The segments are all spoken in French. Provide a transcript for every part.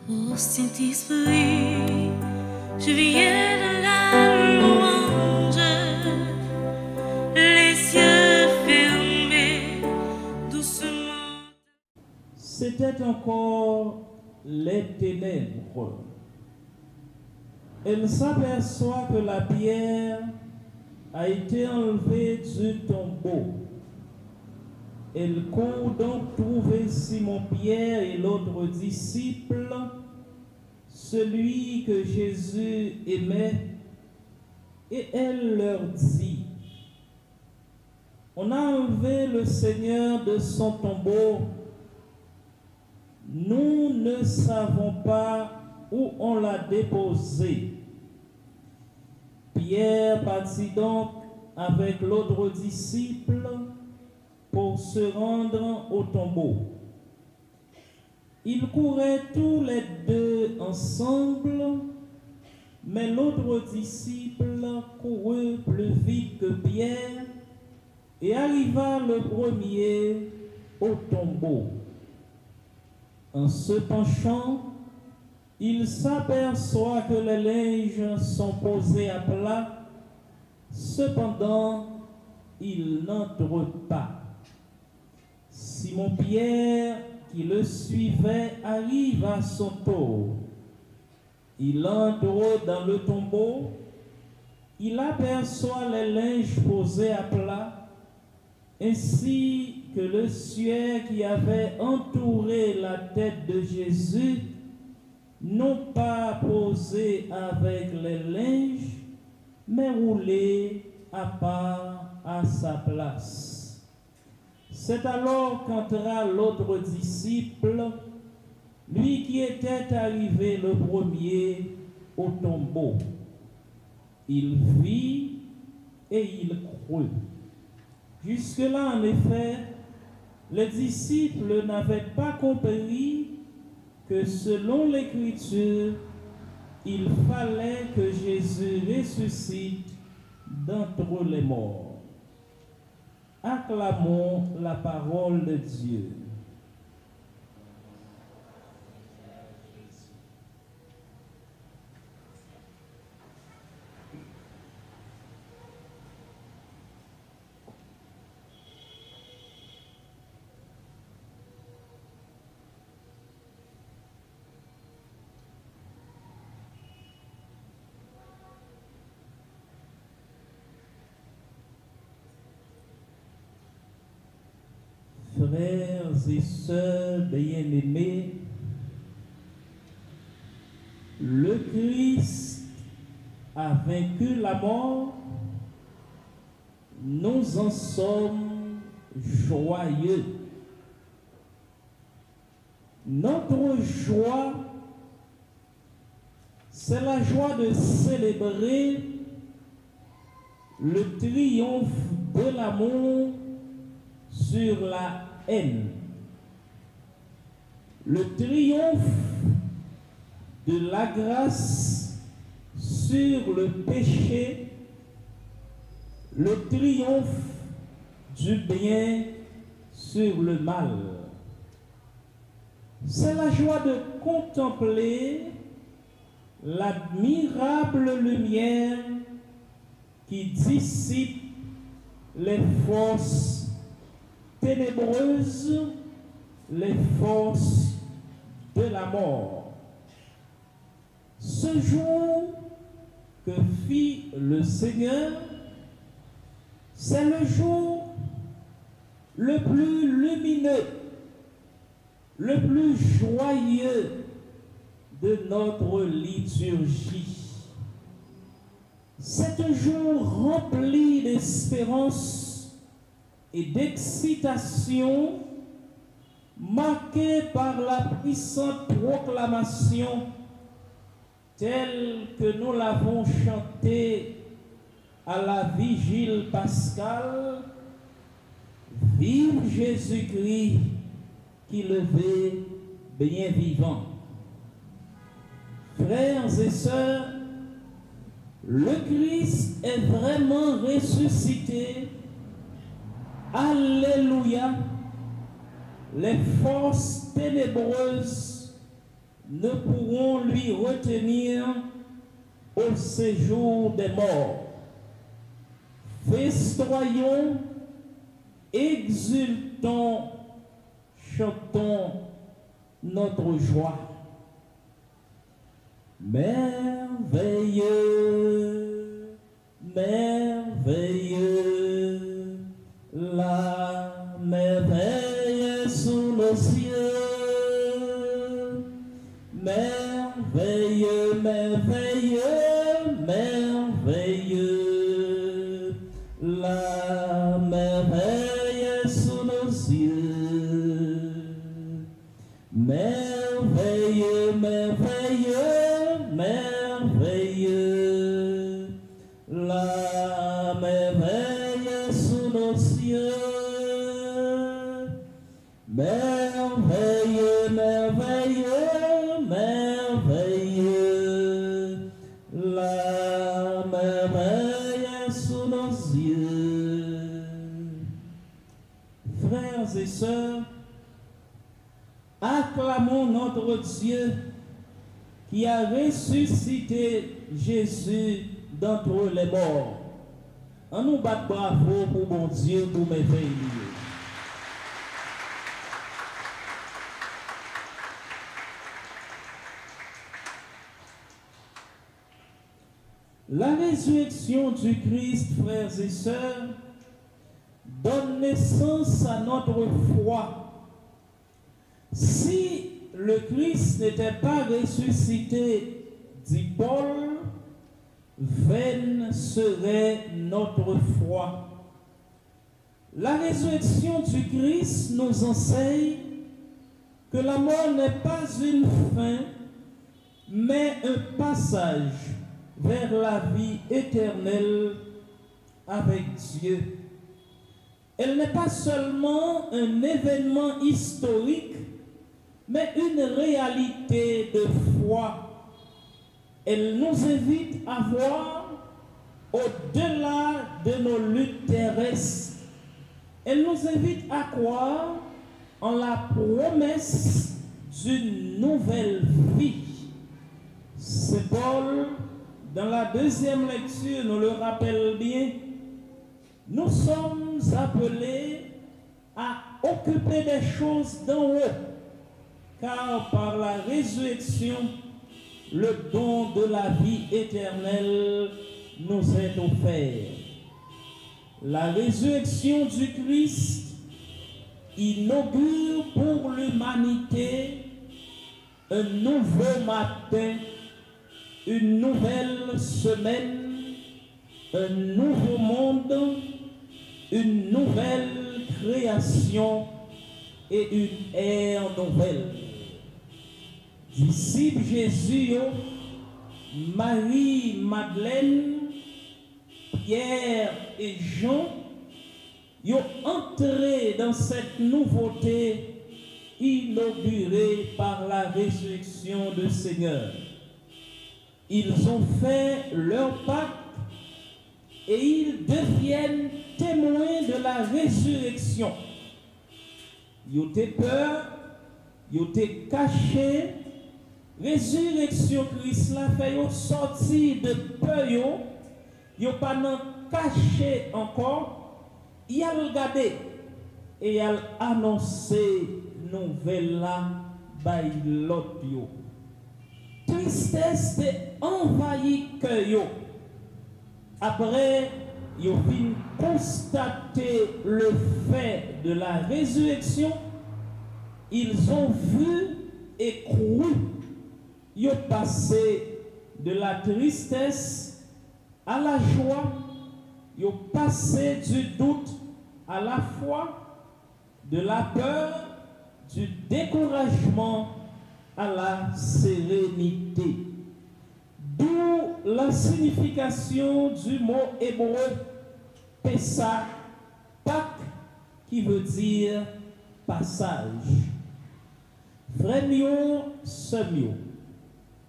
Ô Saint-Esprit, je viens de la louange, les yeux fermés, doucement. C'était encore les ténèbres. Elle s'aperçoit que la pierre a été enlevée du tombeau. Elle court donc trouver Simon-Pierre et l'autre disciple, celui que Jésus aimait, et elle leur dit: on a enlevé le Seigneur de son tombeau. Nous ne savons pas où on l'a déposé. Pierre partit donc avec l'autre disciple pour se rendre au tombeau. Ils couraient tous les deux ensemble, mais l'autre disciple courut plus vite que Pierre et arriva le premier au tombeau. En se penchant, il s'aperçoit que les linges sont posés à plat. Cependant, il n'entre pas. Simon-Pierre, qui le suivait, arrive à son tour. Il entre dans le tombeau. Il aperçoit les linges posés à plat, ainsi que le suaire qui avait entouré la tête de Jésus, non pas posé avec les linges, mais roulé à part à sa place. C'est alors qu'entra l'autre disciple, lui qui était arrivé le premier au tombeau. Il vit et il crut. Jusque-là, en effet, les disciples n'avaient pas compris que selon l'Écriture, il fallait que Jésus ressuscite d'entre les morts. Acclamons la parole de Dieu. Frères et sœurs bien-aimés, le Christ a vaincu la mort. Nous en sommes joyeux. Notre joie, c'est la joie de célébrer le triomphe de l'amour sur la haine, le triomphe de la grâce sur le péché, le triomphe du bien sur le mal. C'est la joie de contempler l'admirable lumière qui dissipe les forces ténébreuses, les forces de la mort. Ce jour que fit le Seigneur, c'est le jour le plus lumineux, le plus joyeux de notre liturgie. C'est un jour rempli d'espérance et d'excitation, marqué par la puissante proclamation telle que nous l'avons chantée à la vigile pascale: vive Jésus-Christ qui levait bien vivant. Frères et sœurs, le Christ est vraiment ressuscité. Alléluia. Les forces ténébreuses ne pourront lui retenir au séjour des morts. Festoyons, exultons, chantons notre joie. Merveilleux, merveilleux, la merveille sous nos cieux. Merveilleux, merveilleux, merveilleux, la merveille sous nos cieux. Merveilleux, merveilleux, merveilleux, la merveille sous nos cieux. Merveilleux, merveilleux, merveilleux, la merveille sous nos yeux. Frères et sœurs, acclamons notre Dieu qui a ressuscité Jésus d'entre les morts. On nous bat bravo pour mon Dieu, pour merveilleux. La résurrection du Christ, frères et sœurs, donne naissance à notre foi. Si le Christ n'était pas ressuscité, dit Paul, vaine serait notre foi. La résurrection du Christ nous enseigne que la mort n'est pas une fin, mais un passage vers la vie éternelle avec Dieu. Elle n'est pas seulement un événement historique, mais une réalité de foi. Elle nous invite à voir au-delà de nos luttes terrestres. Elle nous invite à croire en la promesse d'une nouvelle vie. C'est Paul, dans la deuxième lecture, nous le rappelle bien, nous sommes appelés à occuper des choses d'en haut, car par la résurrection, le don de la vie éternelle nous est offert. La résurrection du Christ inaugure pour l'humanité un nouveau matin, une nouvelle semaine, un nouveau monde, une nouvelle création et une ère nouvelle. Disciples Jésus, Marie, Madeleine, Pierre et Jean, ont entré dans cette nouveauté inaugurée par la résurrection du Seigneur. Ils ont fait leur pacte et ils deviennent témoins de la résurrection. Ils ont peur, ils ont cachés. Résurrection Christ l'a fait sortir de peur, ils n'ont pas caché encore. Ils ont regardé et ils ont annoncé nouvelle là par l'autre. Tristesse envahit cœur. Après, ils ont constater le fait de la résurrection. Ils ont vu et cru. Ils ont passé de la tristesse à la joie. Ils ont passé du doute à la foi, de la peur, du découragement à la sérénité. D'où la signification du mot hébreu Pessah, Pâques, qui veut dire passage. Frères mieux, sœurs mieux,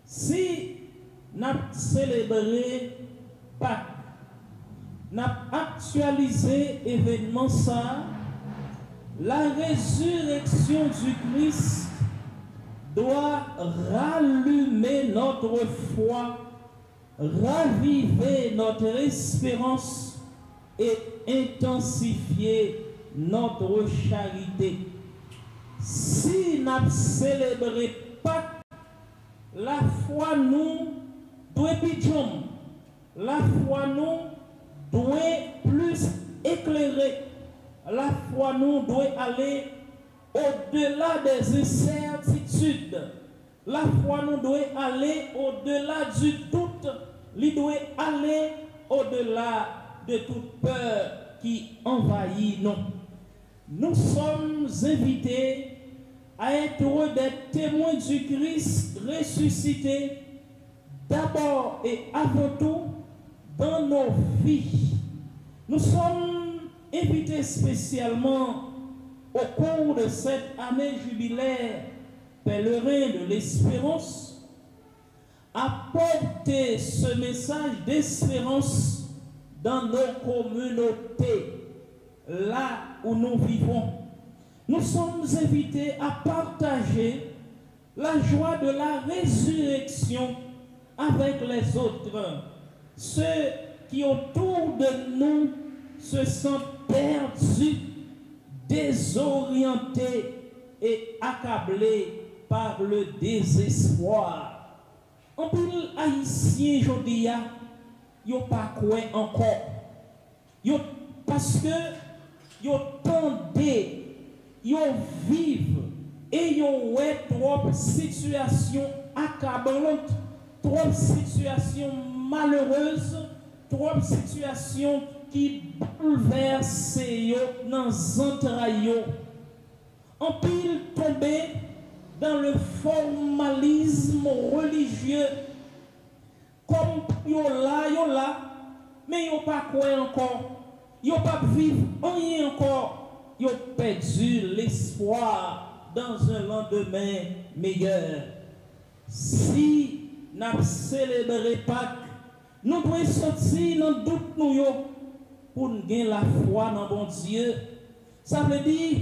si nous célébrons Pâques, nous actualisé l'événement ça, la résurrection du Christ doit rallumer notre foi, raviver notre espérance et intensifier notre charité. Si nous célébrons Pâques, la foi nous doit pigeon, la foi nous doit plus éclairer, la foi nous doit aller au-delà des incertitudes, la foi nous doit aller au-delà du doute, il doit aller au-delà de toute peur qui envahit nous. Nous sommes invités à être des témoins du Christ ressuscité, d'abord et avant tout dans nos vies. Nous sommes invités spécialement au cours de cette année jubilaire pèlerin de l'espérance à porter ce message d'espérance dans nos communautés, là où nous vivons. Nous sommes invités à partager la joie de la résurrection avec les autres. Ceux qui autour de nous se sentent perdus, désorientés et accablés par le désespoir. En pile haïtien aujourd'hui, yo pas quoi encore. Yo parce que yo tendez, yo vivent et yo ouais trop situations accablantes, trop situations malheureuses, trop situations qui bouleversent yo dans entrailles. En pile tombé dans le formalisme religieux, comme yo là, mais yo pas quoi encore, yo pas vivre rien encore. Ils ont perdu l'espoir dans un lendemain meilleur. Si nous célébrons Pâques, nous devons sortir dans le doute pour nous gagner la foi dans bon Dieu. Ça veut dire,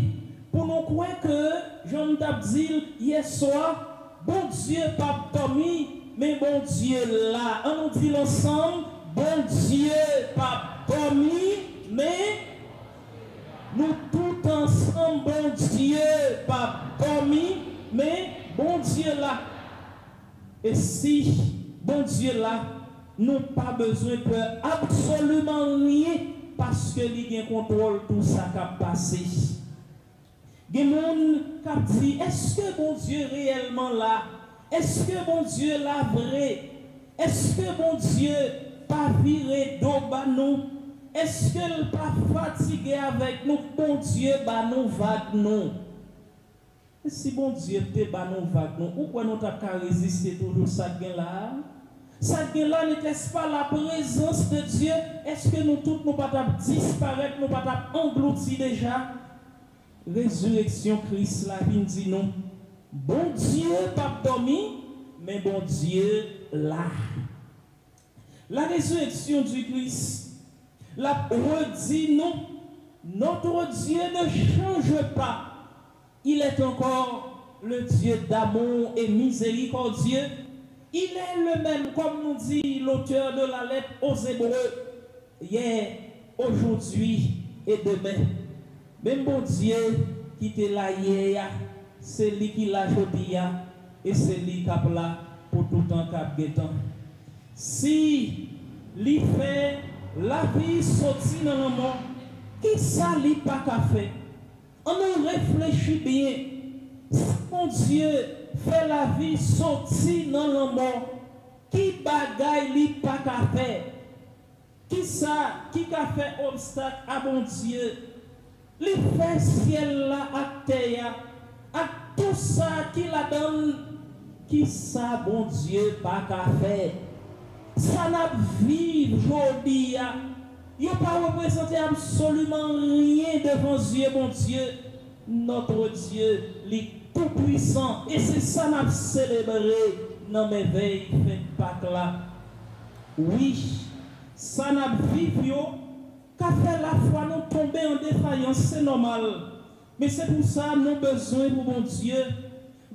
pour nous croire que, Jean t'a dit hier soir, bon Dieu pas dormi, mais bon Dieu là. On nous dit ensemble, bon Dieu pas dormi, mais nous tous ensemble, bon Dieu, pas dormi, mais bon Dieu là. Et si bon Dieu là, nous pas besoin de peur absolument rien parce que il contrôle tout ça qui a passé. Il y a des gens qui disent, est-ce que bon Dieu réellement là? Est-ce que bon Dieu là vrai? Est-ce que bon Dieu pas viré d'eau nous? Est-ce qu'elle pas fatigué avec nous? Bon Dieu, bah nous vague nous. Et si bon Dieu te bah nous vague nous, pourquoi nous t'avons résister toujours ça là? Ça là n'était-ce pas la présence de Dieu? Est-ce que nous tous nous pas disparaître, nous pas engloutis déjà? Résurrection Christ là, il dit non. Bon Dieu pas dormi, mais bon Dieu là. La résurrection du Christ la redit non, notre Dieu ne change pas. Il est encore le Dieu d'amour et miséricordieux. Il est le même, comme nous dit l'auteur de la lettre aux Hébreux, hier, aujourd'hui et demain. Même bon Dieu qui était là hier, c'est lui qui l'a aujourd'hui et c'est lui qui est là pour tout temps cap-guetant. Si lui fait la vie sortie dans le monde, qui ça lui pas qu'à faire? On nous réfléchit bien. Si mon Dieu fait la vie sortie dans le monde, qui bagaille lui pas qu'à faire? Qui ça, qui a fait obstacle à mon Dieu? Lui fait ciel là à terre, à tout ça qui la donne, qui ça bon Dieu pas qu'à faire? Ça n'a vivre aujourd'hui. Il n'a pas représenté absolument rien devant Dieu, mon Dieu. Notre Dieu, il tout-puissant. Et c'est ça qu'on a célébré dans mes veilles faites Pâques là. Oui, ça n'a vécu, qu'a fait la foi nous tomber en défaillance, c'est normal. Mais c'est pour ça que nous avons besoin pour mon Dieu.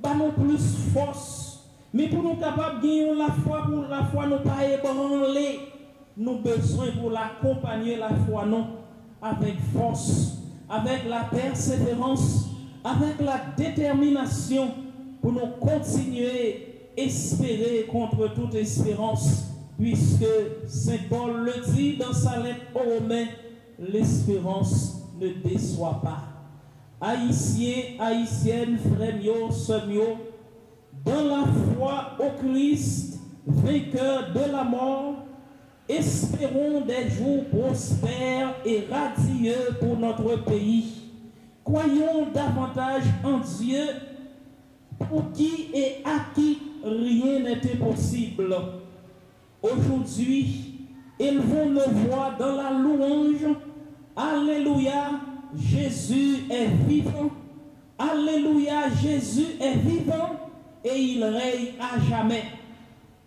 bah nous plus force. Mais pour nous capables de gagner la foi, pour la foi nous pas ébranler, nous besoin pour l'accompagner la foi non avec force, avec la persévérance, avec la détermination pour nous continuer à espérer contre toute espérance, puisque Saint Paul le dit dans sa lettre aux Romains, l'espérance ne déçoit pas. Haïtiens, haïtiennes, frères mio, sœurs mio, dans la foi au Christ, vainqueur de la mort, espérons des jours prospères et radieux pour notre pays. Croyons davantage en Dieu, pour qui et à qui rien n'est impossible. Aujourd'hui, élevons nos voix dans la louange. Alléluia, Jésus est vivant. Alléluia, Jésus est vivant et il règne à jamais.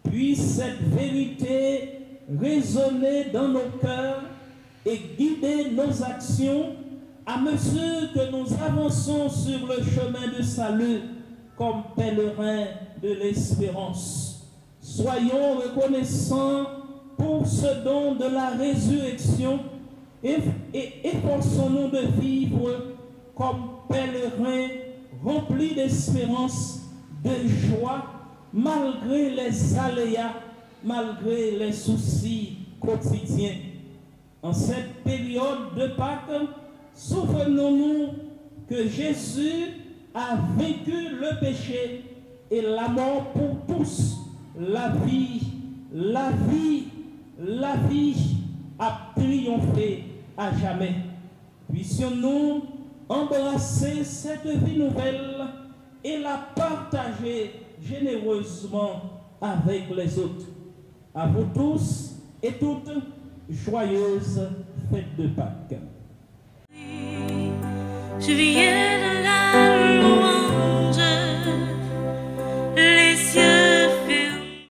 Puisse cette vérité résonner dans nos cœurs et guider nos actions à mesure que nous avançons sur le chemin de salut comme pèlerins de l'espérance. Soyons reconnaissants pour ce don de la résurrection et efforçons-nous de vivre comme pèlerins remplis d'espérance, de joie, malgré les aléas, malgré les soucis quotidiens. En cette période de Pâques, souvenons-nous que Jésus a vaincu le péché et la mort pour tous. La vie a triomphé à jamais. Puissions-nous embrasser cette vie nouvelle et la partager généreusement avec les autres. À vous tous et toutes, joyeuses fêtes de Pâques. Je viens